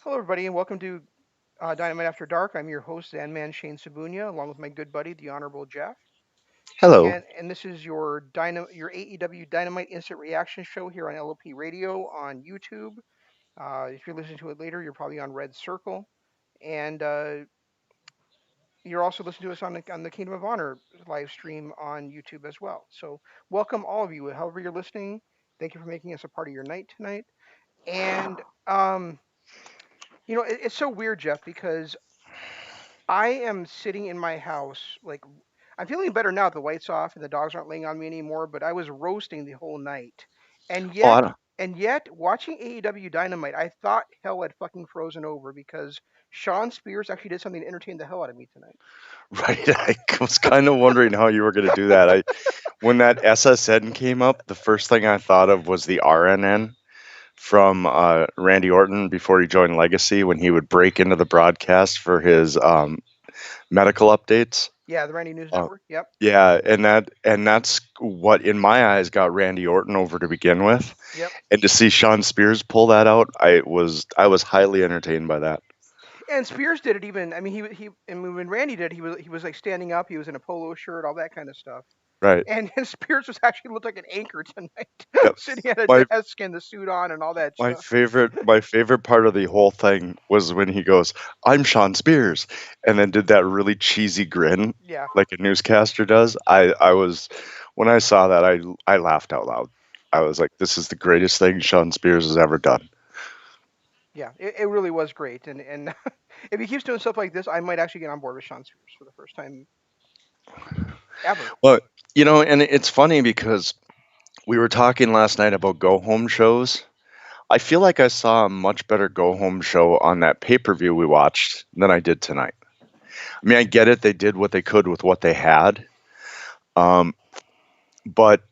Hello, everybody, and welcome to Dynamite After Dark. I'm your host, Zandman Shane Sabunia, along with my good buddy, the Honorable Jeff. Hello. And this is your AEW Dynamite Instant Reaction Show here on LOP Radio on YouTube. If you're listening to it later, you're probably on Red Circle, and you're also listening to us on the Kingdom of Honor live stream on YouTube as well. So welcome all of you, however you're listening. Thank you for making us a part of your night tonight. And it's so weird, Jeff, because I am sitting in my house, like I'm feeling better now. The lights off and the dogs aren't laying on me anymore. But I was roasting the whole night, and Oh, yet, I don't, and yet, watching AEW Dynamite, I thought hell had fucking frozen over because Sean Spears actually did something to entertain the hell out of me tonight. right. I was kind of wondering how you were going to do that. When that SSN came up, the first thing I thought of was the RNN from Randy Orton before he joined Legacy when he would break into the broadcast for his medical updates. Yeah, the Randy News Uh, Network. Yep, yeah, and that's what in my eyes got Randy Orton over to begin with. yep. And to see Sean Spears pull that out, I was highly entertained by that. And Spears did it even. I mean, and when Randy did, he was like standing up. He was in a polo shirt, all that kind of stuff. Right. And Spears was actually looked like an anchor tonight, Yep. sitting at a My desk and the suit on and all that My stuff. favorite part of the whole thing was when he goes, "I'm Sean Spears," and then did that really cheesy grin Yeah, like a newscaster does. I was when I saw that I laughed out loud. I was like, "This is the greatest thing Sean Spears has ever done." yeah, it really was great. And if he keeps doing stuff like this, I might actually get on board with Sean Spears for the first time ever. Well, and it's funny because we were talking last night about go home shows. I feel like I saw a much better go home show on that pay-per-view we watched than I did tonight. I mean, I get it; they did what they could with what they had. Um, But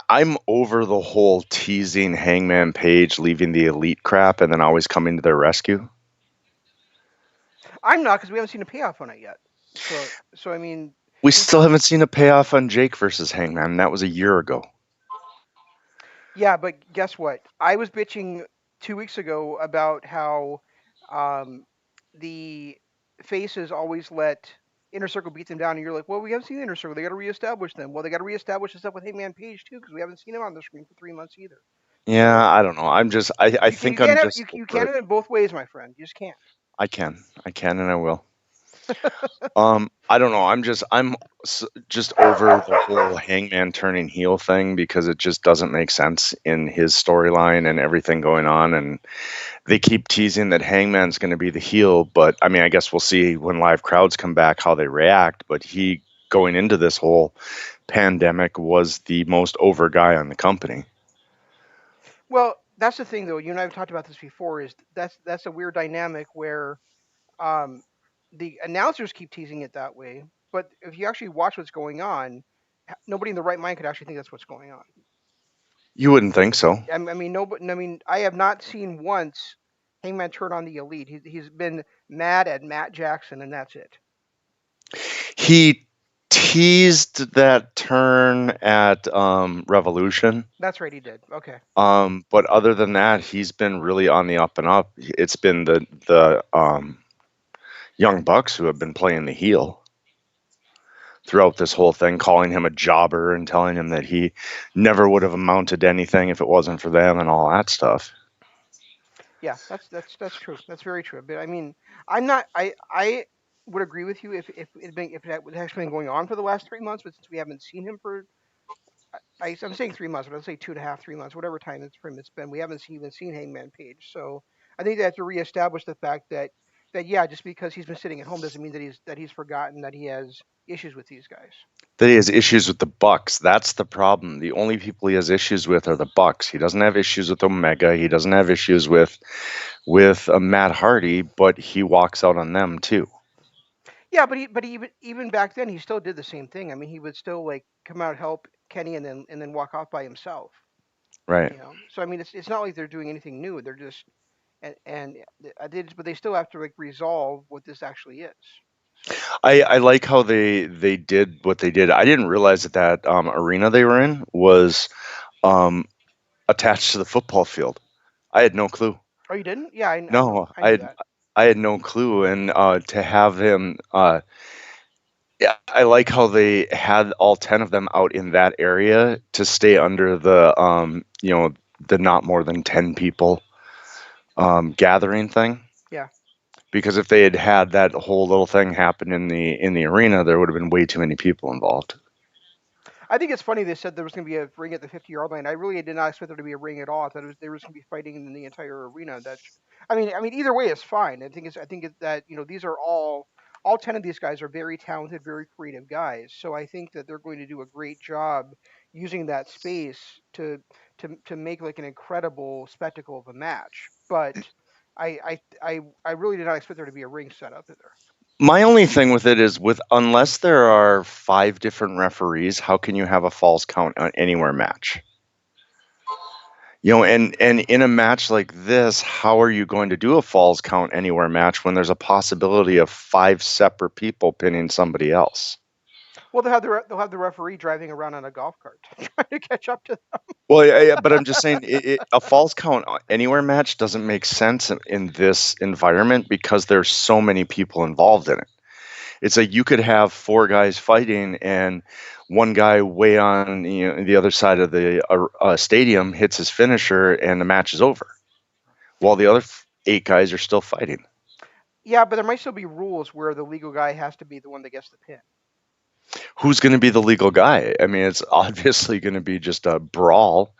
I'm over the whole teasing Hangman Page leaving the elite crap and then always coming to their rescue. I'm not because we haven't seen a payoff on it yet. So I mean, We we still haven't seen a payoff on Jake versus Hangman. And that was a year ago. yeah, but guess what? I was bitching 2 weeks ago about how um, the faces always let Inner Circle beat them down, and you're like, well, we haven't seen the Inner Circle. They got to reestablish them. Well, they got to reestablish the stuff with Hangman Page too, because we haven't seen him on the screen for 3 months either. Yeah, So I don't know. I you think I'm can't have just you over can't it. have it both ways, my friend. You just can't. I can, and I will. I don't know. I'm just over the whole Hangman turning heel thing because it just doesn't make sense in his storyline and everything going on. And they keep teasing that Hangman's going to be the heel, but I mean, I guess we'll see when live crowds come back how they react. But he, going into this whole pandemic, was the most over guy on the company. Well, that's the thing, though. You and I have talked about this before. Is that's a weird dynamic where um, the announcers keep teasing it that way, but if you actually watch what's going on, nobody in the right mind could actually think that's what's going on. You wouldn't think so. I mean, nobody. I mean, I have not seen once Hangman turn on the Elite. He's been mad at Matt Jackson, and that's it. He teased that turn at Revolution. That's right, he did. Okay. But other than that, he's been really on the up and up. It's been the Young Bucks who have been playing the heel throughout this whole thing, calling him a jobber and telling him that he never would have amounted to anything if it wasn't for them and all that stuff. Yeah, that's true. That's very true. But I mean, I'm not. I would agree with you if that was actually been going on for the last 3 months, but since we haven't seen him for I'm saying 3 months, but I'll say 2.5, 3 months, whatever time it's from it's been. We haven't even seen Hangman Page, so I think they have to reestablish the fact that yeah, just because he's been sitting at home doesn't mean that he's forgotten that he has issues with these guys. That he has issues with the Bucks. That's the problem. The only people he has issues with are the Bucks. He doesn't have issues with Omega. He doesn't have issues with Matt Hardy, but he walks out on them too. Yeah, but even back then he still did the same thing. I mean, he would still like come out help Kenny and then walk off by himself. Right. So I mean, it's not like they're doing anything new. They're just and but they still have to like resolve what this actually is. So I like how they did what they did. I didn't realize that arena they were in was um, attached to the football field. I had no clue. Oh, you didn't? Yeah, No, I knew that. I had no clue, and to have him, yeah, I like how they had all 10 of them out in that area to stay under the, the not more than 10 people gathering thing. Yeah. Because if they had had that whole little thing happen in the arena, there would have been way too many people involved. I think it's funny they said there was going to be a ring at the 50-yard line. I really did not expect there to be a ring at all. I thought there was going to be fighting in the entire arena. I mean, either way is fine. I think that these are all 10 of these guys are very talented, very creative guys. So I think that they're going to do a great job using that space to to make like an incredible spectacle of a match. But I really did not expect there to be a ring set up there. My only thing with it is with unless there are five different referees, how can you have a falls count on anywhere match? And in a match like this, how are you going to do a falls count anywhere match when there's a possibility of five separate people pinning somebody else? Well, they'll have the referee driving around on a golf cart trying to catch up to Well, yeah, but I'm just saying a falls count anywhere match doesn't make sense in this environment because there's so many people involved in it. It's like you could have four guys fighting, and one guy way on the other side of the stadium hits his finisher, and the match is over, while the other eight guys are still fighting. Yeah, but there might still be rules where the legal guy has to be the one that gets the pin. Who's going to be the legal guy? I mean, it's obviously going to be just a brawl.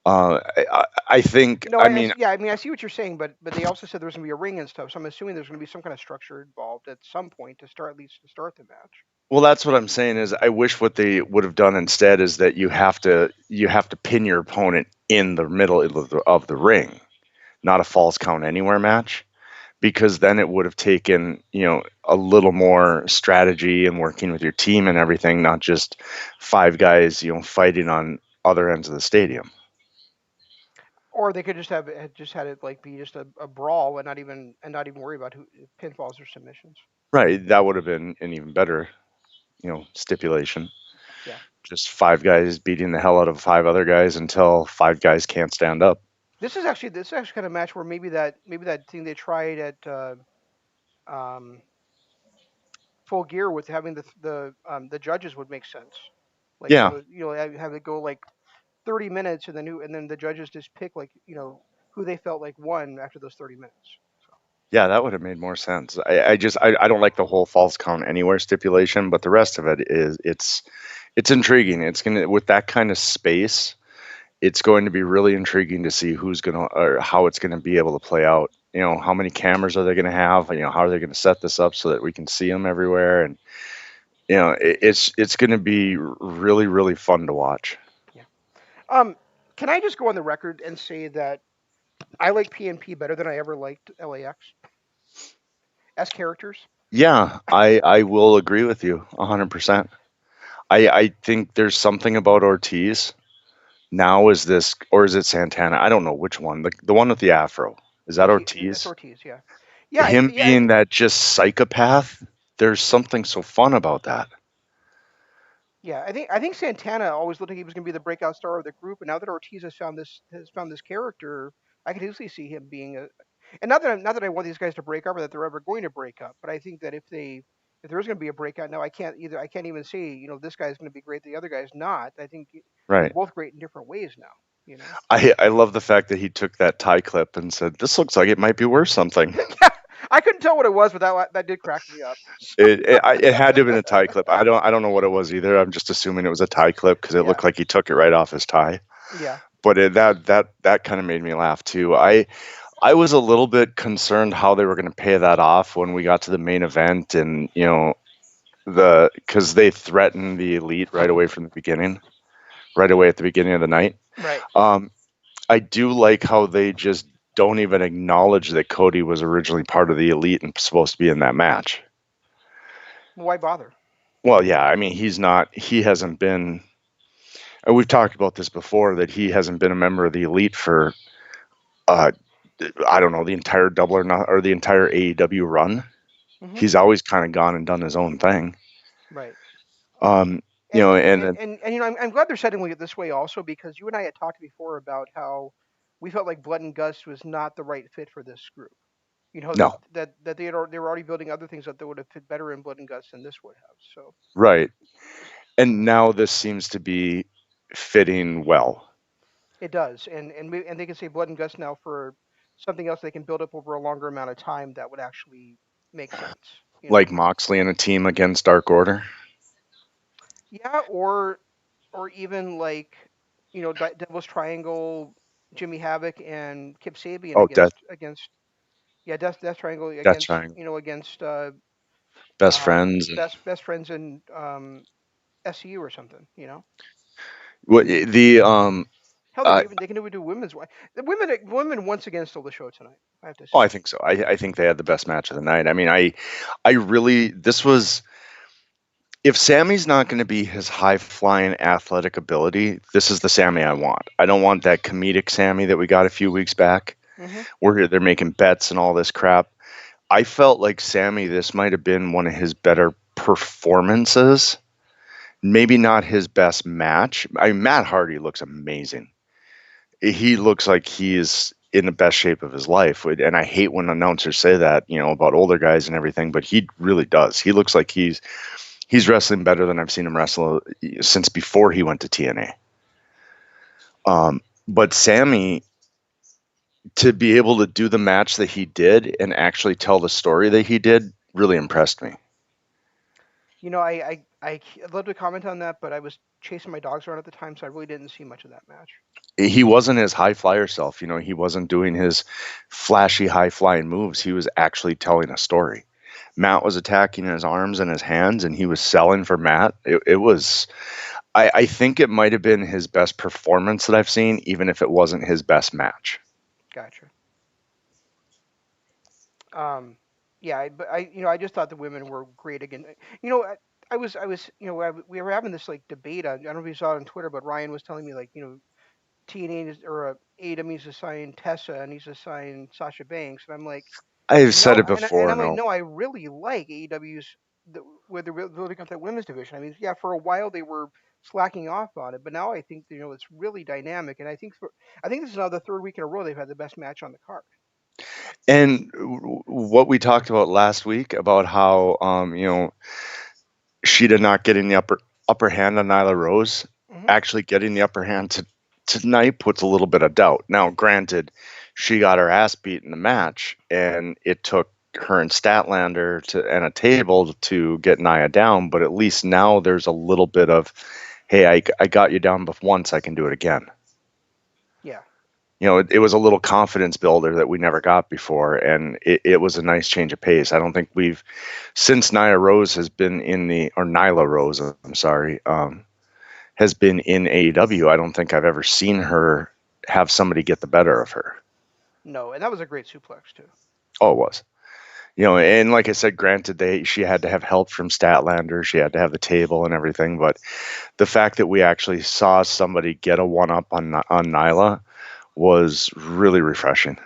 I think. No, I mean, yeah, I mean, I see what you're saying, but they also said there was going to be a ring and stuff. So I'm assuming there's going to be some kind of structure involved at some point to start at least to start the match. well, that's what I'm saying is I wish what they would have done instead is that you have to pin your opponent in the middle of the ring, not a falls count anywhere match, because then it would have taken a little more strategy and working with your team and everything, not just five guys fighting on other ends of the stadium. Or they could just just had it like be just a brawl and not even worry about who pinfalls or submissions. Right, that would have been an even better stipulation. Yeah. Just five guys beating the hell out of five other guys until five guys can't stand up. This is actually kind of match where maybe that thing they tried at um, Full Gear with having the judges would make sense. Like Yeah, have it go like 30 minutes and then the judges just pick like who they felt like won after those 30 minutes. So yeah, that would have made more sense. I don't like the whole false count anywhere stipulation, but the rest of it is it's intriguing. It's gonna with that kind of space, it's going to be really intriguing to see who's gonna or how it's gonna be able to play out. How many cameras are they gonna have? How are they gonna set this up so that we can see them everywhere? And it's gonna be really really fun to watch. yeah. Um, can I just go on the record and say that I like PNP better than I ever liked LAX as characters? Yeah, I will agree with you 100%. I think there's something about Ortiz now. Is this or is it Santana? I don't know which one. The one with the afro. Is that Ortiz, it's Ortiz? Ortiz, yeah, yeah, Him yeah. being that just psychopath. There's something so fun about that. Yeah, I think Santana always looked like he was going to be the breakout star of the group, and now that Ortiz has found this character, I can easily see him being a. And not that I want these guys to break up or that they're ever going to break up, but I think that if there is going to be a breakout, now I can't even say this guy's going to be great, the other guy's not. I think they're Right. both great in different ways now. You know. I love the fact that he took that tie clip and said, "This looks like it might be worth something." Yeah, I couldn't tell what it was, but that did crack me up. It had to have been a tie clip. I don't know what it was either. I'm just assuming it was a tie clip because it Yeah, looked like he took it right off his tie. yeah. But that kind of made me laugh too. I was a little bit concerned how they were going to pay that off when we got to the main event, and because they threatened the elite right away from the beginning, right away at the beginning of the night. Right. Um, I do like how they just don't even acknowledge that Cody was originally part of the elite and supposed to be in that match. Why bother? Well, yeah, I mean he's not. He hasn't been. And we've talked about this before that he hasn't been a member of the elite for uh, I don't know, the entire double or not or the entire AEW run. Hmm. He's always kind of gone and done his own thing. Right. Um, And and and, and, and I'm glad they're setting it this way also because you and I had talked before about how we felt like Blood and Guts was not the right fit for this group. No, That they were already building other things that would have fit better in Blood and Guts than this would have. So right. And now this seems to be fitting well. it does, and they can say Blood and Guts now for something else they can build up over a longer amount of time that would actually make sense. Like Moxley and a team against Dark Order. Yeah, or even like Devil's Triangle, Jimmy Havoc and Kip Sabian Oh, against yeah Death Triangle Death against Triangle, against best friends, and best friends in SCU or something. what the Hell, uh, they can even do women's one. The women once again stole the show tonight. I have to oh, say. I think so. I think they had the best match of the night. I mean, I really this was if Sammy's not going to be his high flying athletic ability, this is the Sammy I want. I don't want that comedic Sammy that we got a few weeks back, Hmm. where they're making bets and all this crap. I felt like Sammy, this might have been one of his better performances. Maybe not his best match. I mean, Matt Hardy looks amazing. He looks like he is in the best shape of his life. And I hate when announcers say that, about older guys and everything, but he really does. He looks like he's wrestling better than I've seen him wrestle since before he went to TNA. But Sammy, to be able to do the match that he did and actually tell the story that he did, really impressed me. I'd love to comment on that, but I was chasing my dogs around at the time, so I really didn't see much of that match. He wasn't his high flyer self. He wasn't doing his flashy high flying moves. He was actually telling a story. Matt was attacking his arms and his hands, and he was selling for Matt. It was, I think it might have been his best performance that I've seen, even if it wasn't his best match. Gotcha. Um, yeah, but I just thought the women were great again. I was, we were having this like debate. I don't know if you saw it on Twitter, but Ryan was telling me like, TNA or AEW needs to sign Tessa and needs to sign Sasha Banks, and I'm like, I've said no, it before. I'm like, No, no, I really like AEW's where they're building up that women's division. I mean, yeah, for a while they were slacking off on it, but now I think it's really dynamic, and I think this is now the third week in a row they've had the best match on the card. and what we talked about last week about how Sheeta not getting the upper hand on Nyla Rose, Hmm. actually getting the upper hand tonight puts a little bit of doubt. Now, granted, she got her ass beat in the match, and it took her and Statlander and a table to get Nia down. But at least now there's a little bit of, hey, I got you down once, I can do it again. Yeah. It was a little confidence builder that we never got before, and it was a nice change of pace. I don't think we've since Nia Rose has been or Nyla Rose, I'm sorry, has been in AEW. I don't think I've ever seen her have somebody get the better of her. No, and that was a great suplex too. Oh, it was. And like I said, granted, she had to have help from Statlander, she had to have the table and everything, but the fact that we actually saw somebody get a one up on Nyla was really refreshing.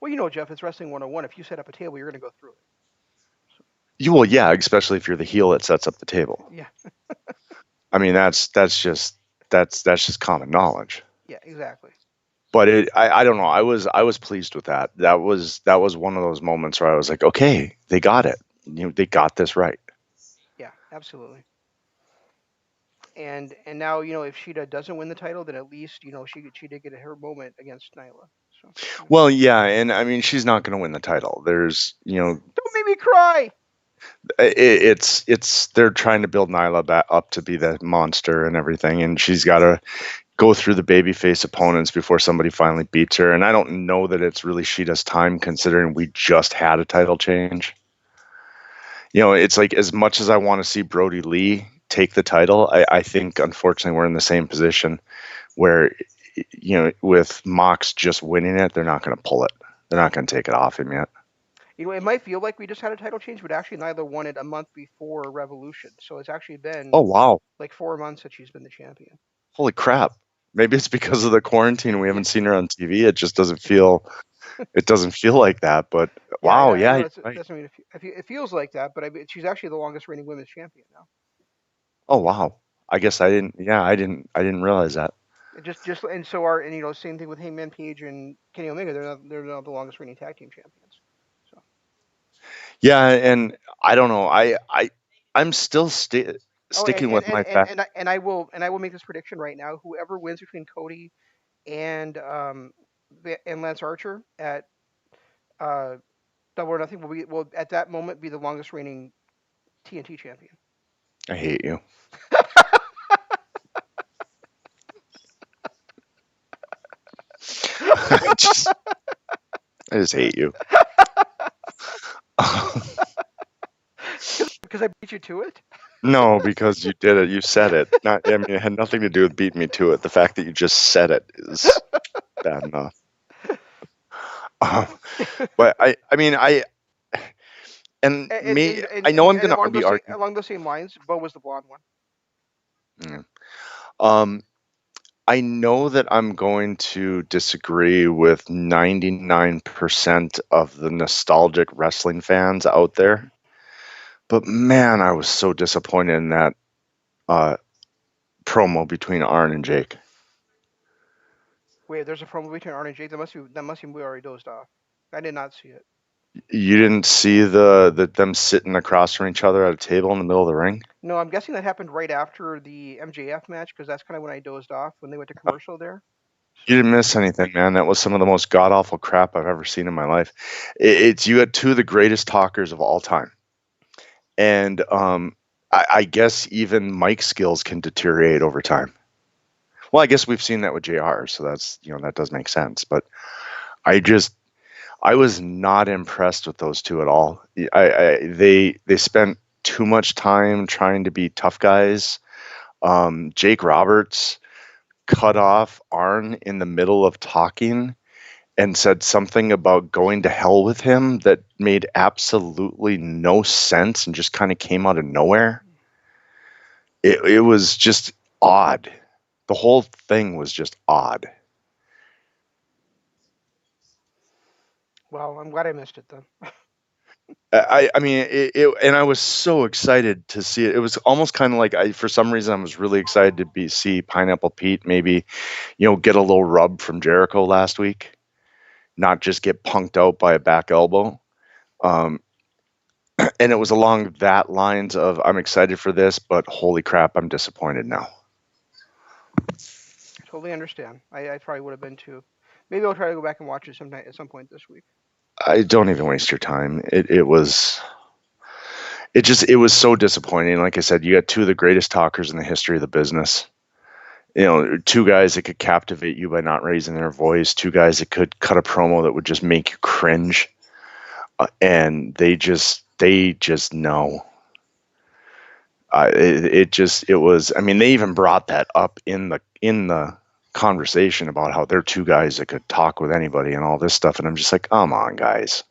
Well, Jeff, it's wrestling 101. If you set up a table, you're going to go through it. You will, yeah, especially if you're the heel that sets up the table. Yeah. I mean, that's just common knowledge. Yeah. Exactly. But I don't know. I was pleased with that. That was one of those moments where I was like, okay, they got it. They got this right. Yeah. Absolutely. And now if Sheeta doesn't win the title, then at least she did get her moment against Nyla. So Well, yeah, and I mean, she's not going to win the title. don't make me cry. It's they're trying to build Nyla back up to be the monster and everything, and she's got to go through the babyface opponents before somebody finally beats her. And I don't know that it's really Sheeta's time, considering we just had a title change. It's like as much as I want to see Brody Lee take the title, I think unfortunately we're in the same position where, with Mox just winning it, they're not going to pull it. They're not going to take it off him yet. It might feel like we just had a title change, but actually Nyla won it a month before Revolution. So it's actually been Oh, wow. like 4 months that she's been the champion. Holy crap. Maybe it's because of the quarantine. We haven't seen her on TV. It just doesn't feel like that. But Yeah, wow, I yeah, know you're right. that's what I mean. It feels like that, but she's actually the longest reigning women's champion now. Oh, wow. I guess I didn't. Yeah, I didn't realize that. Just and so are and same thing with Hangman Page and Kenny Omega. They're not the longest reigning tag team champions. So Yeah, and I don't know. I'm still oh, sticking with my fact. and I will make this prediction right now. Whoever wins between Cody and and Lance Archer at uh, Double or Nothing will at that moment be the longest reigning TNT champion. I hate you. just I just hate you. Because I beat you to it. No, because you did it. You said it. Not. I mean, it had nothing to do with beating me to it. The fact that you just said it is bad enough. Um, but I mean, and me. I know I'm And gonna be arguing. along those same lines, Bo was the blonde one. Yeah. Um, I know that I'm going to disagree with 99% of the nostalgic wrestling fans out there, but man, I was so disappointed in that uh, promo between Arn and Jake. Wait, there's a promo between Arn and Jake. That must be we already dozed off. I did not see it. You didn't see them sitting across from each other at a table in the middle of the ring? No, I'm guessing that happened right after the MJF match because that's kind of when I dozed off when they went to commercial there. You So didn't miss anything, man. That was some of the most god awful crap I've ever seen in my life. It's you had two of the greatest talkers of all time, and I guess even Mike skills can deteriorate over time. Well, I guess we've seen that with JR, so that's that does make sense. But I just I was not impressed with those two at all. They spent too much time trying to be tough guys. Jake Roberts cut off Arn in the middle of talking and said something about going to hell with him that made absolutely no sense and just kind of came out of nowhere. It was just odd. The whole thing was just odd. well, I'm glad I missed it then. I mean, and I was so excited to see it. It was almost kind of like for some reason, I was really excited to see Pineapple Pete maybe, get a little rub from Jericho last week, not just get punked out by a back elbow. Um, and it was along that lines of I'm excited for this, but holy crap, I'm disappointed now. I totally understand. I probably would have been too. Maybe I'll try to go back and watch it sometime at some point this week. I don't even waste your time. It was so disappointing. Like I said, you got two of the greatest talkers in the history of the business. Two guys that could captivate you by not raising their voice, two guys that could cut a promo that would just make you cringe, and they just know. It was. I mean, they even brought that up in the conversation about how they're two guys that could talk with anybody and all this stuff, and I'm just like, come on, guys.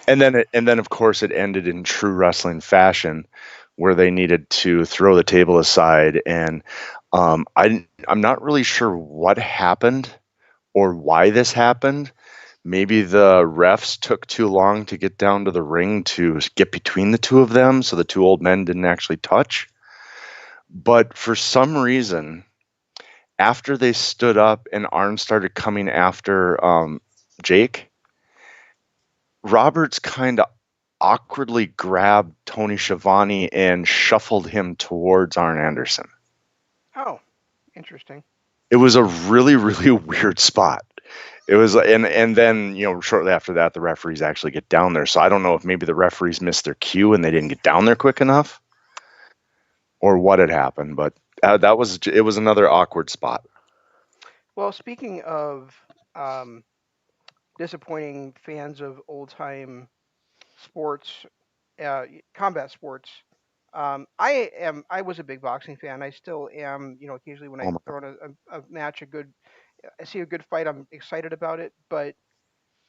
And then of course it ended in true wrestling fashion, where they needed to throw the table aside, and I'm not really sure what happened or why this happened. Maybe the refs took too long to get down to the ring to get between the two of them, so the two old men didn't actually touch. But for some reason, after they stood up and Arn started coming after Jake, Roberts kind of awkwardly grabbed Tony Schiavone and shuffled him towards Arn Anderson. Oh, interesting. It was a really, really weird spot. It was, and then shortly after that, the referees actually get down there. So I don't know if maybe the referees missed their cue and they didn't get down there quick enough, or what had happened. But it was another awkward spot. Well, speaking of um, disappointing fans of old time sports, combat sports. I was a big boxing fan. I still am. Occasionally when Oh I my throw in a match, I see a good fight, I'm excited about it. But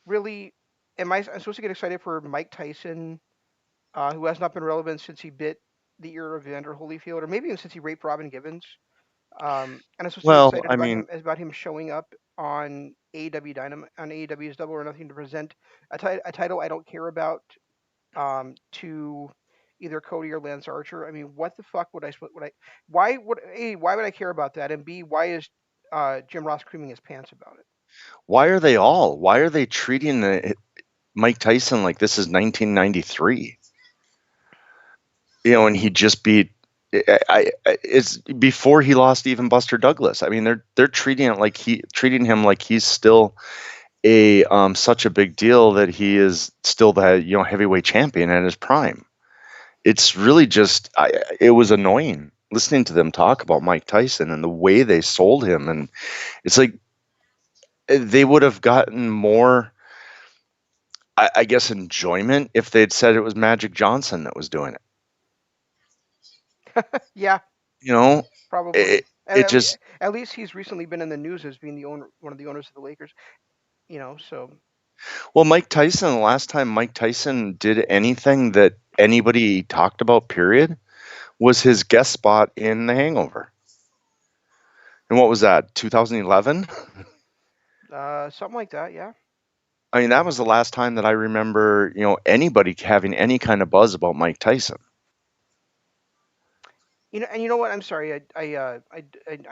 really, I'm supposed to get excited for Mike Tyson, who has not been relevant since he bit the ear of Evander Holyfield, or maybe even since he raped Robin Givens. And I'm supposed to get Well, excited I mean, about him showing up on AEW Dynamite on AEW's Double or Nothing to present a title I don't care about to either Cody or Lance Archer. I mean, what the fuck would I why would why would I care about that? And B, why is Jim Ross creaming his pants about it? Why are they all? Why are they treating Mike Tyson like this is 1993? And he just beat. It's before he lost even Buster Douglas. I mean, they're treating him like he's still a such a big deal that he is still the heavyweight champion at his prime. It's really just it was annoying listening to them talk about Mike Tyson and the way they sold him, and it's like they would have gotten more, I guess, enjoyment if they'd said it was Magic Johnson that was doing it. Yeah, You know, probably. it it just At least he's recently been in the news as being the owner, one of the owners of the Lakers. So well, Mike Tyson. The last time Mike Tyson did anything that anybody talked about, period, was his guest spot in The Hangover. And what was that? 2011. something like that. Yeah. I mean, that was the last time that I remember, anybody having any kind of buzz about Mike Tyson. And you know what? I'm sorry. I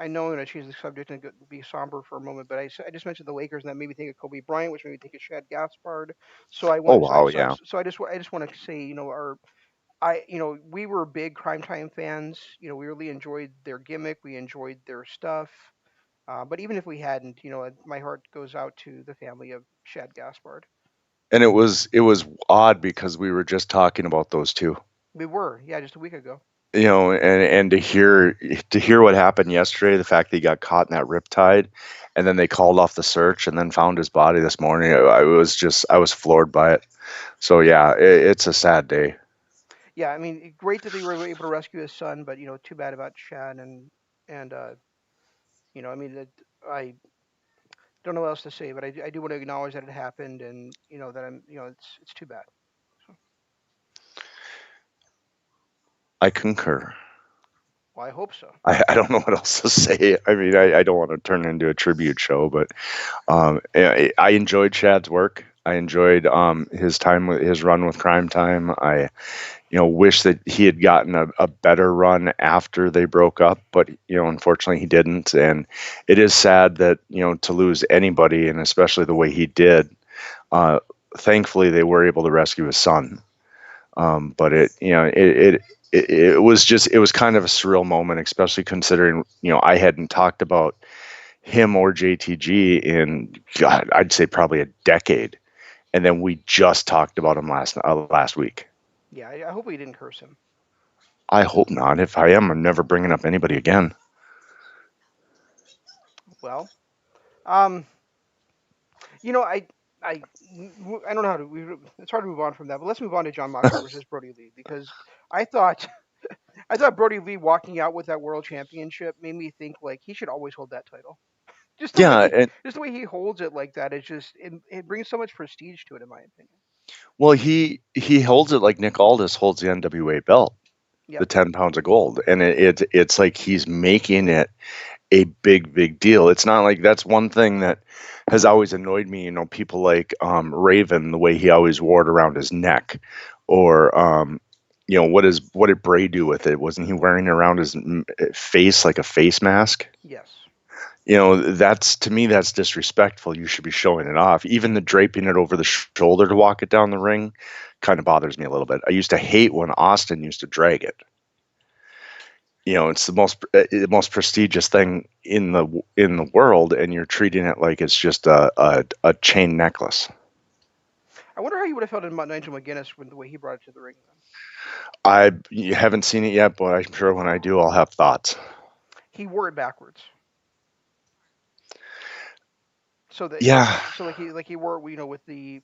know I'm going to change the subject and be somber for a moment, but I just mentioned the Lakers, and that made me think of Kobe Bryant, which made me think of Shad Gaspard. So I Oh want wow, yeah. so I just want to say, we were big Crime Time fans. We really enjoyed their gimmick. We enjoyed their stuff. But even if we hadn't, my heart goes out to the family of Shad Gaspard. And it was odd because we were just talking about those two. We were, yeah, just a week ago. And to hear what happened yesterday, the fact that he got caught in that riptide, and then they called off the search and then found his body this morning. I was floored by it. So yeah, it's a sad day. Yeah, I mean, great that they were able to rescue his son, but too bad about Shad and I mean, I don't know what else to say, but I do want to acknowledge that it happened, and that it's too bad. So, I concur. well, I hope so. I don't know what else to say. I mean, I don't want to turn it into a tribute show, but I enjoyed Chad's work. I enjoyed his time with his run with Crime Time. I wish that he had gotten a better run after they broke up, but unfortunately he didn't. And it is sad that to lose anybody, and especially the way he did. Uh, Thankfully, they were able to rescue his son. But it was kind of a surreal moment, especially considering I hadn't talked about him or JTG in, God, I'd say probably a decade, and then we just talked about him last week. Yeah, I hope we didn't curse him. I hope not. If I am, I'm never bringing up anybody again. Well, um, you know, I, I don't know how to. It's hard to move on from that, but let's move on to John Moxley versus Brody Lee because I thought I thought Brody Lee walking out with that world championship made me think like he should always hold that title. Yeah, and Just the way he holds it like that is just it brings so much prestige to it, in my opinion. well, he holds it like Nick Aldis holds the NWA belt, the Yep. 10 pounds of gold, and it's like he's making it a big deal. It's not like that's one thing that has always annoyed me. People like Raven, the way he always wore it around his neck, or what did Bray do with it? Wasn't he wearing it around his face like a face mask? Yes. That's, to me, that's disrespectful. You should be showing it off. Even the draping it over the shoulder to walk it down the ring kind of bothers me a little bit. I used to hate when Austin used to drag it. It's the most prestigious thing in the world, and you're treating it like it's just a chain necklace. I wonder how you would have felt about Nigel McGuinness with the way he brought it to the ring. Then You haven't seen it yet, but I'm sure when I do, I'll have thoughts. he wore it backwards, so that Yeah, like he wore it, with the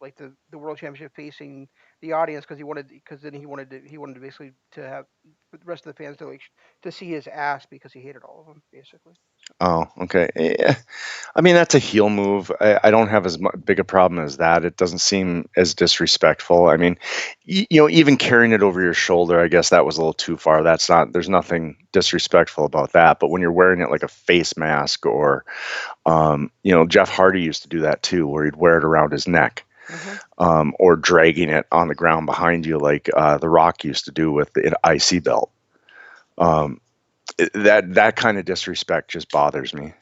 like the world championship facing the audience because then he wanted to basically to have the rest of the fans to to see his ass because he hated all of them basically. oh, okay. Yeah. I mean, that's a heel move. I don't have as big a problem as that. It doesn't seem as disrespectful. I mean, even carrying it over your shoulder, I guess that was a little too far. There's nothing disrespectful about that. But when you're wearing it like a face mask, or Jeff Hardy used to do that too, where he'd wear it around his neck. Hmm. or dragging it on the ground behind you like The Rock used to do with the IC belt. Um, that kind of disrespect just bothers me.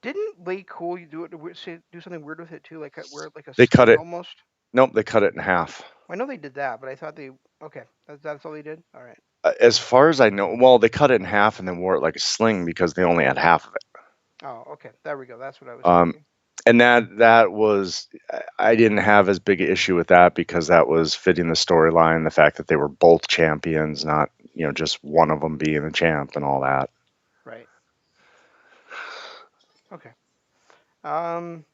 Didn't Lay Cool you do it do something weird with it too, like wear it like a They cut sling it. almost? Nope, they cut it in half. Well, I know they did that, but I thought they okay. That's all they did. All right. As far as I know, well, they cut it in half and then wore it like a sling because they only had half of it. Oh, okay. There we go. That's what I was Um, thinking. and that was I didn't have as big an issue with that because that was fitting the storyline, the fact that they were both champions, not just one of them being the champ and all that. Right. Okay. Um.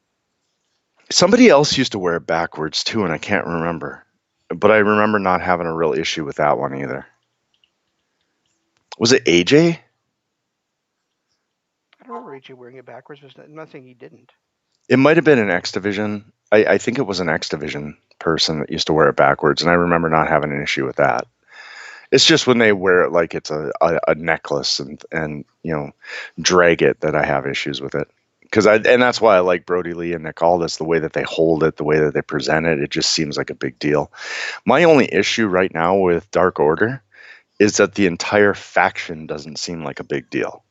Somebody else used to wear it backwards too, and I can't remember, but I remember not having a real issue with that one either. Was it AJ? I don't remember AJ wearing it backwards. But I'm not saying he didn't. It might have been an X Division. I think it was an X Division person that used to wear it backwards, and I remember not having an issue with that. It's just when they wear it like it's a necklace and drag it that I have issues with it. And that's why I like Brody Lee and Nick Aldis, the way that they hold it, the way that they present it. It just seems like a big deal. My only issue right now with Dark Order is that the entire faction doesn't seem like a big deal.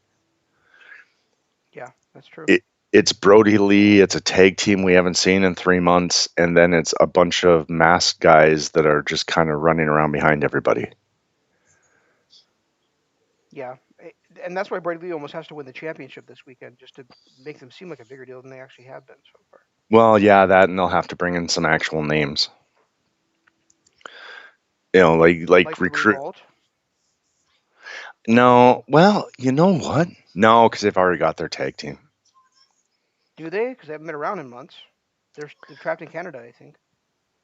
Yeah, that's true. It's Brody Lee. It's a tag team we haven't seen in 3 months, and then it's a bunch of masked guys that are just kind of running around behind everybody. Yeah, and that's why Brady Lee almost has to win the championship this weekend just to make them seem like a bigger deal than they actually have been so far. Well, yeah, that, and they'll have to bring in some actual names. Like Like the recruit. Revolt. No, well, you know what? No, because they've already got their tag team. Do they? Because they haven't been around in months. They're trapped in Canada, I think.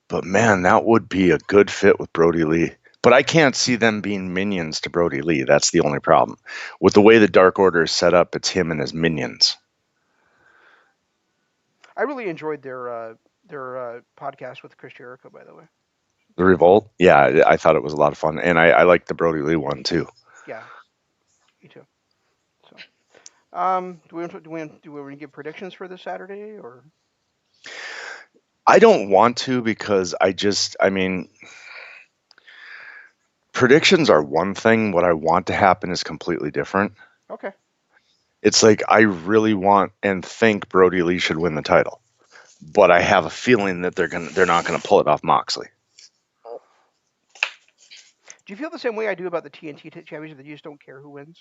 But man, that would be a good fit with Brody Lee. But I can't see them being minions to Brody Lee. That's the only problem. With the way the Dark Order is set up, it's him and his minions. I really enjoyed their podcast with Chris Jericho, by the way. The Revolt, yeah, I thought it was a lot of fun, and I like the Brody Lee one too. Yeah, me too. So, do we want to give predictions for this Saturday or? I don't want to because I mean, predictions are one thing. What I want to happen is completely different. Okay. It's like I really want and think Brody Lee should win the title, but I have a feeling that they're not gonna pull it off Moxley. Do you feel the same way I do about the TNT championship that you just don't care who wins?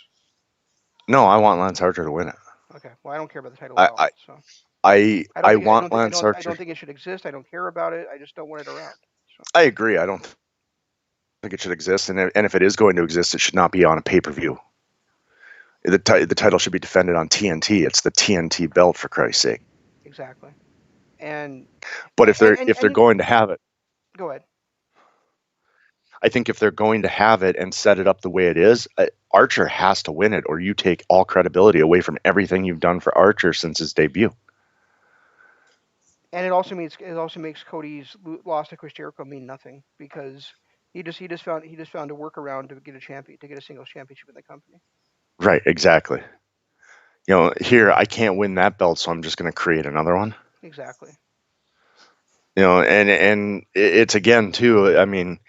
No, I want Lance Archer to win it. Okay. Well, I don't care about the title at I all. I So I don't I think I want don't think I Lance don't I Archer. don't think it should exist. I don't care about it. I just don't want it around. So I agree. I don't think it should exist, and if it is going to exist, it should not be on a pay per view. The title should be defended on TNT. It's the TNT belt, for Christ's sake. exactly. And But if they're and going to have it, go ahead. I think if they're going to have it and set it up the way it is, Archer has to win it, or you take all credibility away from everything you've done for Archer since his debut. And it also makes Cody's loss to Chris Jericho mean nothing because he just found a workaround to get a champion to get a singles championship in the company. Right, exactly. Here I can't win that belt, so I'm just going to create another one. Exactly. And it's again too. I mean,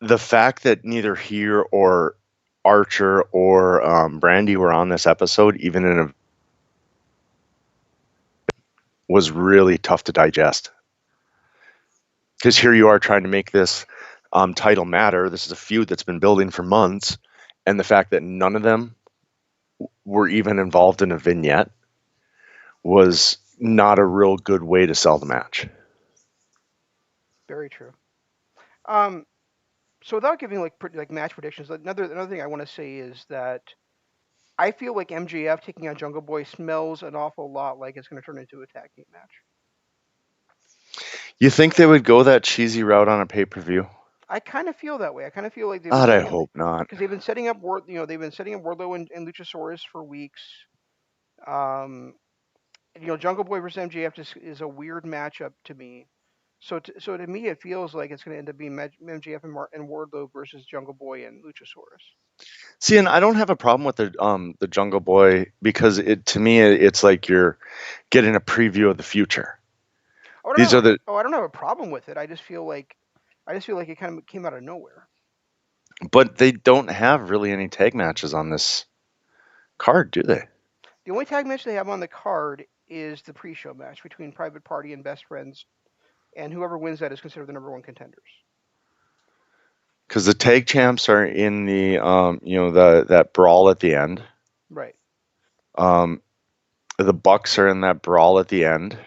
the fact that neither here or Archer or Brandy were on this episode, even in a was really tough to digest. Because here you are trying to make this title matter. This is a feud that's been building for months, and the fact that none of them were even involved in a vignette was not a real good way to sell the match. Very true. Um, so without giving like match predictions, another thing I want to say is that I feel like MJF taking on Jungle Boy smells an awful lot like it's going to turn into a tag team match. You think they would go that cheesy route on a pay per view? I kind of feel that way. I kind of feel like they've been God, I setting up hope not. because they've been setting up they've been setting up Wardlow and Luchasaurus for weeks. Um, Jungle Boy versus MJF just is a weird matchup to me. So to me, it feels like it's going to end up being MJF and Wardlow versus Jungle Boy and Luchasaurus. See, and I don't have a problem with the Jungle Boy because to me it's like you're getting a preview of the future. What These are the, I don't have a problem with it. I just feel like it kind of came out of nowhere. but they don't have really any tag matches on this card, do they? The only tag match they have on the card is the pre-show match between Private Party and Best Friends, and whoever wins that is considered the number one contenders. Because the tag champs are in the, that brawl at the end. Right. Um, the Bucks are in that brawl at the end.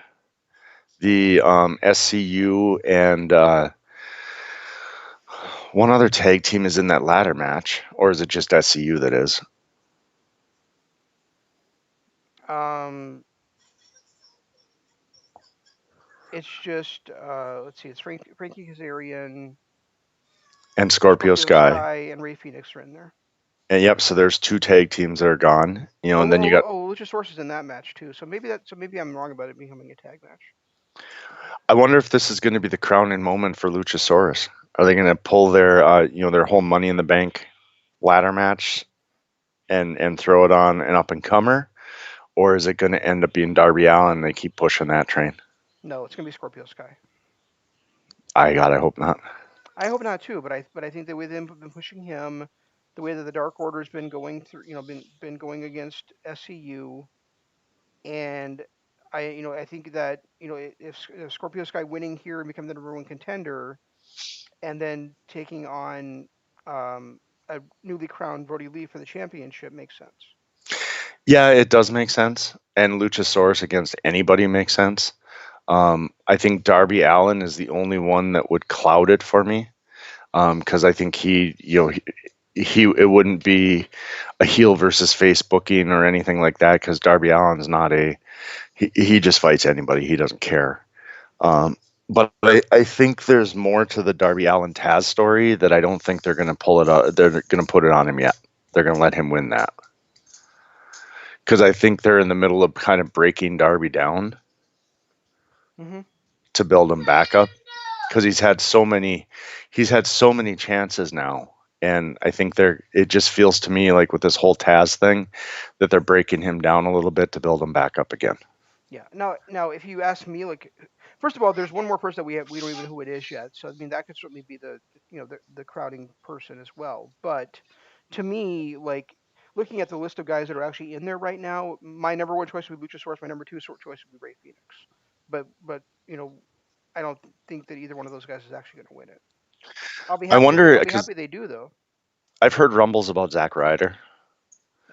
The SCU and one other tag team is in that ladder match, or is it just SCU that is? Um, it's just let's see, it's Frankie Kazarian, And Scorpio Scorpio Sky. Sky, and Ray Phoenix are in there. And yep, so there's two tag teams that are gone, Oh, and then you got. Luchasaurus is in that match too. So maybe I'm wrong about it becoming a tag match. I wonder if this is going to be the crowning moment for Luchasaurus. Are they going to pull their, their whole Money in the Bank ladder match and throw it on an up and comer, or is it going to end up being Darby Allin and they keep pushing that train? No, it's gonna be Scorpio Sky. I hope not. I hope not too, but I think the way they've been pushing him, the way that the Dark Order's been going through, been going against SCU, and I think that if Scorpio Sky winning here and becoming the number one contender, and then taking on um, a newly crowned Brody Lee for the championship makes sense. Yeah, it does make sense, and Luchasaurus against anybody makes sense. I think Darby Allin is the only one that would cloud it for me, because I think he it wouldn't be a heel versus face booking or anything like that because Darby Allin's not he just fights anybody. He doesn't care. But I think there's more to the Darby Allin Taz story that I don't think they're going to pull it out. They're going to put it on him yet. They're going to let him win that because I think they're in the middle of kind of breaking Darby down Hmm. to build him back up because he's had so many chances now. And I think it just feels to me like with this whole Taz thing that they're breaking him down a little bit to build him back up again. Yeah. Now, if you ask me, like, first of all, there's one more person that we don't even know who it is yet. So I mean, that could certainly be the crowding person as well. But to me, like, looking at the list of guys that are actually in there right now, my number one choice would be Luchasaurus. My number two choice would be Ray Phoenix. But I don't think that either one of those guys is actually going to win it. I wonder I'll be because happy they do though. I've heard rumbles about Zack Ryder,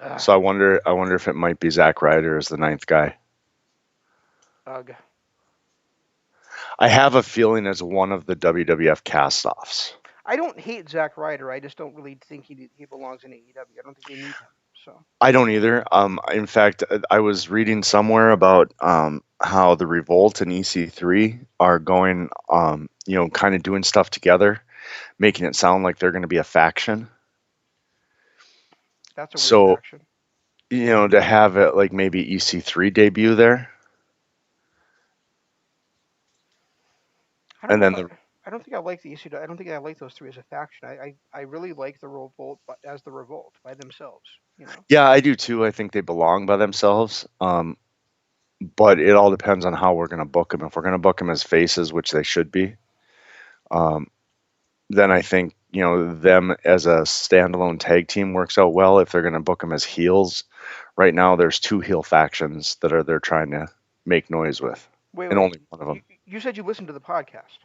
Ugh, so I wonder if it might be Zack Ryder as the ninth guy. ugh. I have a feeling as one of the WWF cast-offs. I don't hate Zack Ryder. I just don't really think he belongs in AEW. I don't think they need him. So I don't either. In fact, I was reading somewhere about how the Revolt and EC3 are going, kind of doing stuff together, making it sound like they're going to be a faction. that's a weird So, faction. to have it like maybe EC3 debut there, I don't and know if then I. the I don't think I like the ECW. I don't think I like those three as a faction. I really like the Revolt as the Revolt by themselves. yeah, I do too. I think they belong by themselves. But it all depends on how we're going to book them. If we're going to book them as faces, which they should be, um, then I think them as a standalone tag team works out well. If they're going to book them as heels, right now there's two heel factions that they're trying to make noise with, and Wait. only one of them. You said you listened to the podcast.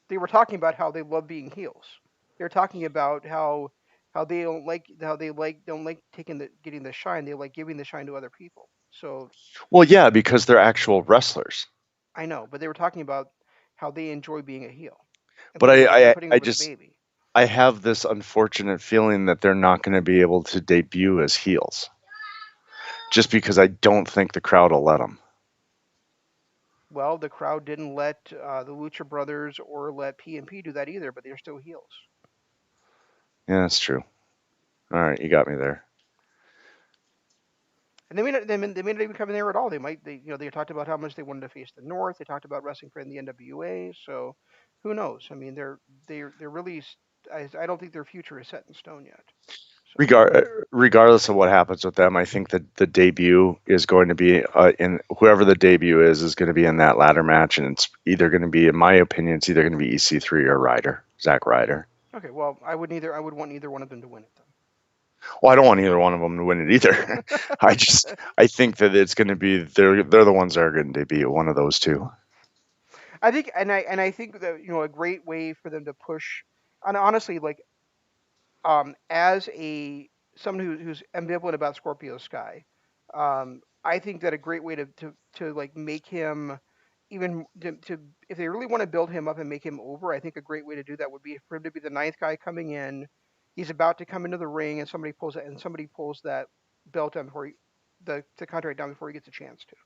They were talking about how they love being heels. They're talking about how they don't like taking the getting the shine. They like giving the shine to other people. So Well, yeah, because they're actual wrestlers. I know, but they were talking about how they enjoy being a heel and But putting over the baby. I have this unfortunate feeling that they're not going to be able to debut as heels, just because I don't think the crowd will let them. Well, the crowd didn't let the Lucha Brothers or let PNP do that either, but they're still heels. Yeah, that's true. All right, you got me there. And they may not even come in there at all. They talked about how much they wanted to face the North. They talked about wrestling for the NWA. So who knows? I mean, they're really. I don't think their future is set in stone yet. So Regardless of what happens with them, I think that the debut is going to be in whoever the debut is going to be in that ladder match, and it's either going to be, in my opinion, it's either going to be EC3 or Ryder, Zack Ryder. okay, well, I would want neither one of them to win it Well, I don't want either one of them to win it either. I think that it's going to be they're the ones that are going to debut, one of those two. I think, and I think that a great way for them to push, and honestly, like as a someone who's ambivalent about Scorpio Sky, I think that a great way to like make him even to if they really want to build him up and make him over, I think a great way to do that would be for him to be the ninth guy coming in. He's about to come into the ring, and somebody pulls that belt down before the contract down before he gets a chance to.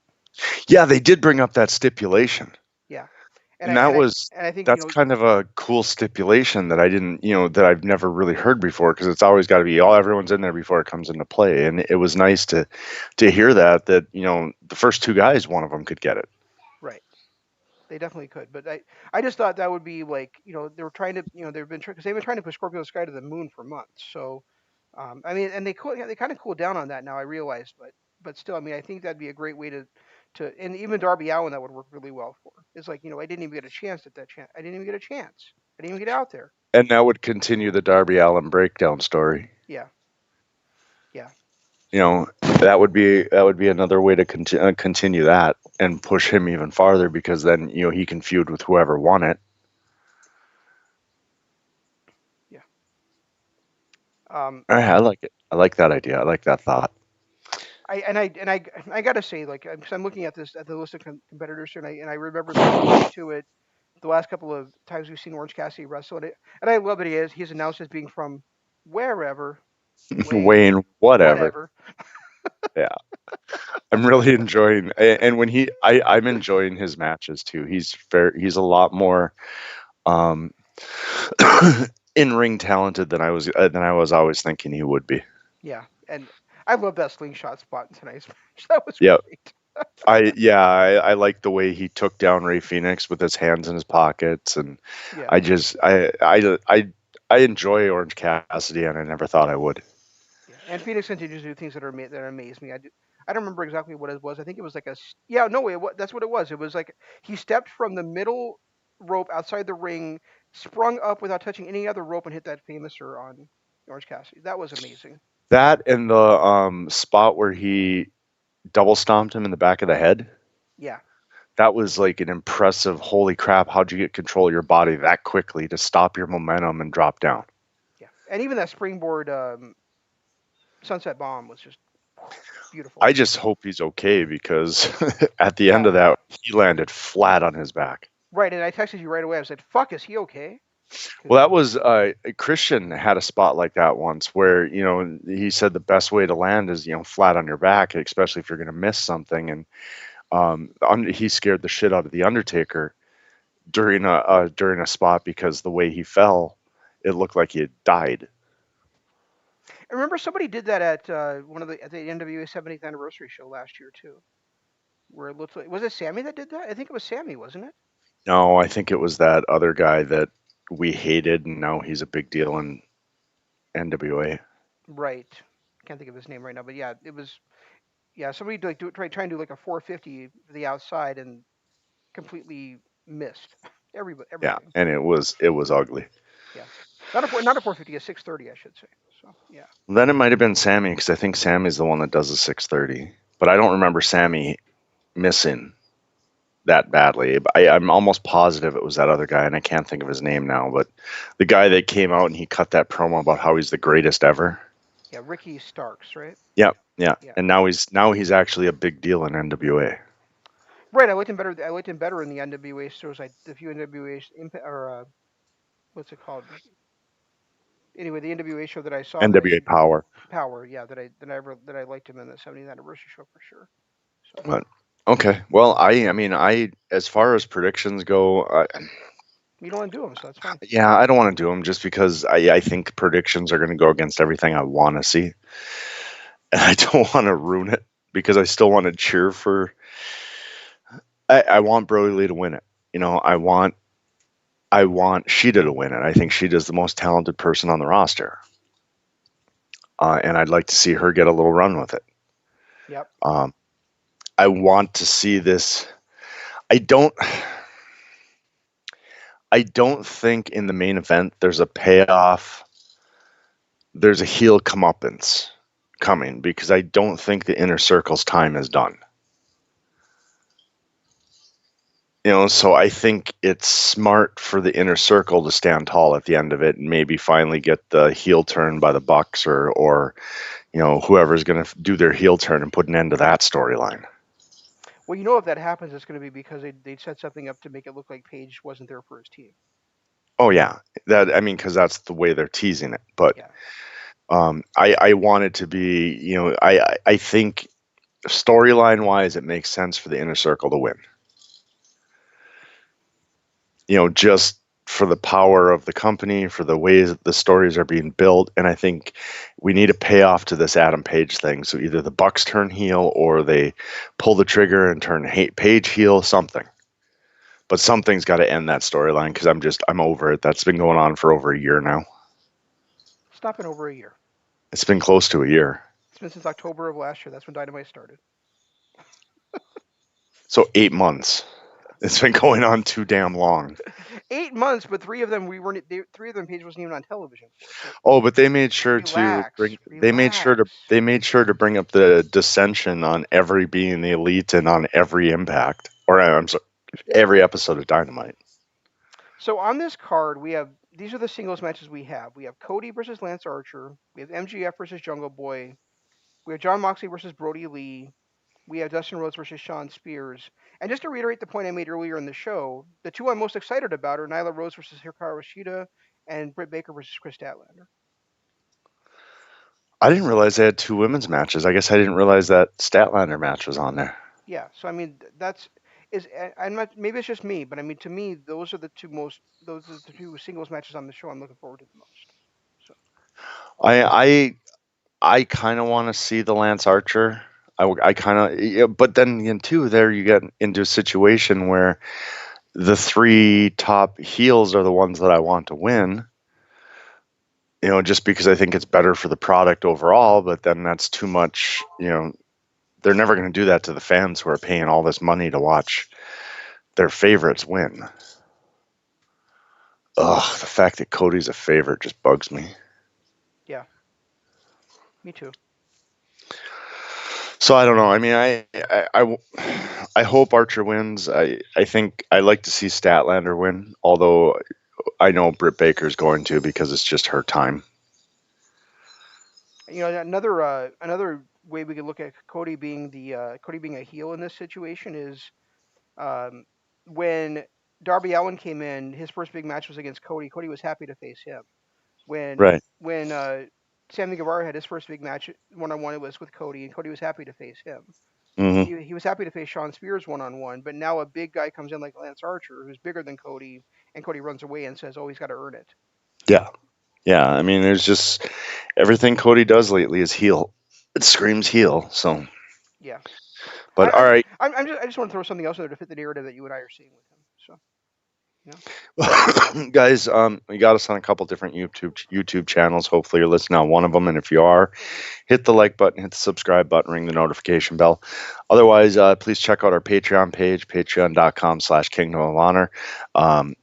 Yeah, they did bring up that stipulation. Yeah, And that was and I think that's kind of a cool stipulation that I didn't, that I've never really heard before because it's always got to be all everyone's in there before it comes into play. And it was nice to hear that the first two guys, one of them could get it. right. They definitely could, but I just thought that would be like they were trying to because they've been trying to push Scorpio Sky to the moon for months. So I mean, and they kind of cooled down on that now. I realized, but still, I mean, I think that'd be a great way to and even Darby Allin that would work really well for. It's like I didn't even get a chance at that chance. I didn't even get a chance. I didn't even get out there. And that would continue the Darby Allin breakdown story. Yeah, yeah, You so know, that would be another way to continue that and push him even farther because then he can feud with whoever won it. yeah. Um, All right, I like it. I like that idea. I like that thought. I gotta say, like, because I'm looking at this at the list of competitors here, and I remember listening to it the last couple of times we've seen Orange Cassidy wrestle, and I love that he's announced as being from wherever, Wayne, Wayne, whatever. whatever. Yeah, I'm really enjoying, and when I'm enjoying his matches too. He's a lot more um, in ring talented than I was always thinking he would be. Yeah, and I love that slingshot spot in tonight's match. That was Yeah, great. I like the way he took down Ray Phoenix with his hands in his pockets, and Yeah, I just I enjoy Orange Cassidy, and I never thought I would. yeah, and Phoenix continues to do things that amaze me. I don't remember exactly what it was. I think it was like yeah, no, that's what it was. It was like he stepped from the middle rope outside the ring, sprung up without touching any other rope, and hit that famouser on Orange Cassidy. That was amazing. That and the spot where he double stomped him in the back of the head. Yeah, That was like an impressive. Holy crap! How'd you get control of your body that quickly to stop your momentum and drop down? yeah, and even that springboard sunset bomb was just beautiful. I just hope he's okay because at the end Yeah, of that, he landed flat on his back. right. And I texted you right away. I said, "Fuck, is he okay?" Well, Because that was Christian had a spot like that once where he said the best way to land is flat on your back, especially if you're going to miss something. And he scared the shit out of the Undertaker during a spot because the way he fell, it looked like he had died. I remember somebody did that at at the NWA 70th anniversary show last year too, where it looked like was it Sammy that did that? I think it was Sammy, wasn't it? No, I think it was that other guy that we hated, and now he's a big deal in NWA. Right. Can't think of his name right now, but yeah, it was yeah somebody like try and do like a 450 to the outside and completely missed Yeah, everything. and it was ugly. Yeah, not a 450, a 630 I should say. So yeah, Then it might have been Sammy because I think Sammy's the one that does the 630, but I don't remember Sammy missing that badly. I'm almost positive it was that other guy, and I can't think of his name now. But the guy that came out and he cut that promo about how he's the greatest ever. yeah, Ricky Starks, right? Yeah, yeah. Yeah, And now he's actually a big deal in NWA. right. I liked him better. I liked him better in the NWA shows. The few NWA or what's it called? Anyway, the NWA show that I saw that I NWA seen Power. Power, yeah, that I liked him in the 70th anniversary show for sure. So But okay, well, I mean, as far as predictions go, you don't want to do them, so that's fine. yeah, I don't want to do them just because I think predictions are going to go against everything I want to see, and I don't want to ruin it because I still want to cheer for. I want Brody Lee to win it. I want Sheeta to win it. I think Sheeta's the most talented person on the roster. and I'd like to see her get a little run with it. Yep. Um, I want to see this. I don't. I don't think in the main event there's a payoff. There's a heel comeuppance coming because I don't think the inner circle's time is done. So I think it's smart for the inner circle to stand tall at the end of it and maybe finally get the heel turn by the Bucks or whoever's going to do their heel turn and put an end to that storyline. Well, you know, if that happens, it's going to be because they set something up to make it look like Paige wasn't there for his team. Oh yeah, that I mean because that's the way they're teasing it. But Yeah. I want it to be I think storyline wise it makes sense for the inner circle to win. Just for the power of the company, for the ways that the stories are being built, and I think we need a payoff to this Adam Page thing. So either the Bucks turn heel or they pull the trigger and turn Page heel, something. But something's got to end that storyline because I'm over it. That's been going on for over a year now. It's not been over a year. It's been close to a year. It's been since October of last year. That's when Dynamite started. So 8 months. It's been going on too damn long. 8 months, but three of them we weren't. Three of them Paige wasn't even on television for. So Oh, but they made sure to relax, bring relax. they made sure to bring up the dissension on every being the elite and on every impact. Or I'm sorry, every episode of Dynamite. So on this card, we have these are the singles matches we have. We have Cody versus Lance Archer. We have MGF versus Jungle Boy. We have John Moxley versus Brody Lee. We have Dustin Rhodes versus Shawn Spears. And just to reiterate the point I made earlier in the show, the two I'm most excited about are Nyla Rose versus Hikaru Shida and Britt Baker versus Chris Statlander. I didn't realize they had two women's matches. I guess I didn't realize that Statlander match was on there. Yeah, so I mean that's is I'm not maybe it's just me, but I mean to me those are the two singles matches on the show I'm looking forward to the most. So I I I kind of want to see the Lance Archer. I kind of, yeah, but then again, too, there you get into a situation where the three top heels are the ones that I want to win. Just because I think it's better for the product overall, but then that's too much. They're never going to do that to the fans who are paying all this money to watch their favorites win. Ugh, the fact that Cody's a favorite just bugs me. yeah, me too. So I don't know. I mean, I hope Archer wins. I think I like to see Statlander win, although I know Britt Baker's going to because it's just her time. You know, another way we could look at Cody being a heel in this situation is um, when Darby Allin came in, his first big match was against Cody. Cody was happy to face him. When Right. when Sammy Guevara had his first big match one on one, it was with Cody, and Cody was happy to face him. Hmm. He was happy to face Shawn Spears one on one, but now a big guy comes in like Lance Archer, who's bigger than Cody, and Cody runs away and says, "Oh, he's got to earn it." Yeah. Yeah. I mean, there's just everything Cody does lately is heel. It screams heel. So, Yeah, but all right. I just want to throw something else in there to fit the narrative that you and I are seeing with him. So you know, Guys, we got us on a couple different YouTube channels. Hopefully, you're listening on one of them, and if you are, hit the like button, hit the subscribe button, ring the notification bell. Otherwise, please check out our Patreon page, patreon.com/Kingdom of Honor. Um,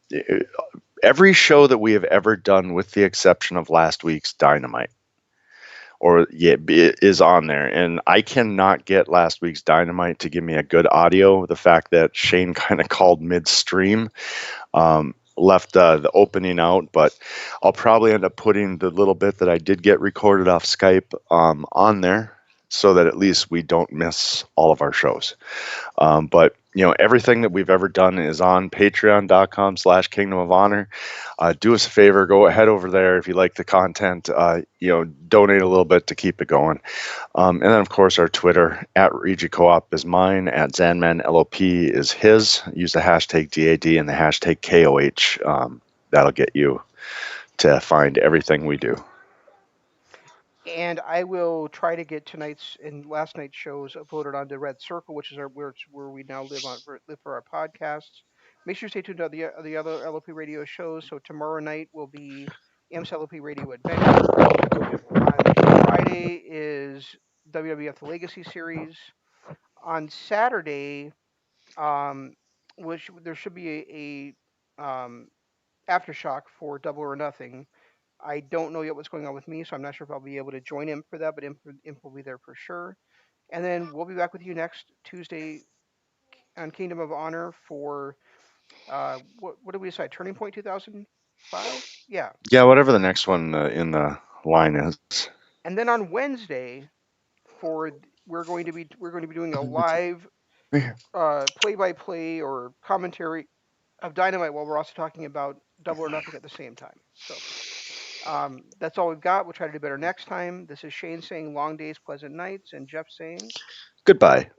every show that we have ever done, with the exception of last week's Dynamite, or yeah, it is on there, and I cannot get last week's Dynamite to give me a good audio. The fact that Shane kind of called midstream left the opening out, but I'll probably end up putting the little bit that I did get recorded off Skype on there so that at least we don't miss all of our shows. But everything that we've ever done is on patreon.com/Kingdom of Honor. Do us a favor, go ahead over there if you like the content, donate a little bit to keep it going. And then, of course, our Twitter at RegiCoop is mine, at ZanmanLOP is his. Use the hashtag DAD and the hashtag KOH. That'll get you to find everything we do. and I will try to get tonight's and last night's shows uploaded onto Red Circle, which is where we now live for our podcasts. Make sure you stay tuned to the other LOP radio shows. So tomorrow night will be MCLOP Radio Adventure. On Friday Friday is WWF The Legacy Series. On Saturday, um, which there should be a aftershock for Double or Nothing. I don't know yet what's going on with me, so I'm not sure if I'll be able to join him for that, but Imp will be there for sure. And then we'll be back with you next Tuesday on Kingdom of Honor for what did we decide? Turning Point 2005? Yeah. Yeah, whatever the next one in the line is. And then on Wednesday for we're going to be doing a live play-by-play or commentary of Dynamite while we're also talking about Double or Nothing at the same time. So that's all we've got. We'll try to do better next time. This is Shane saying long days, pleasant nights, and Jeff saying Goodbye.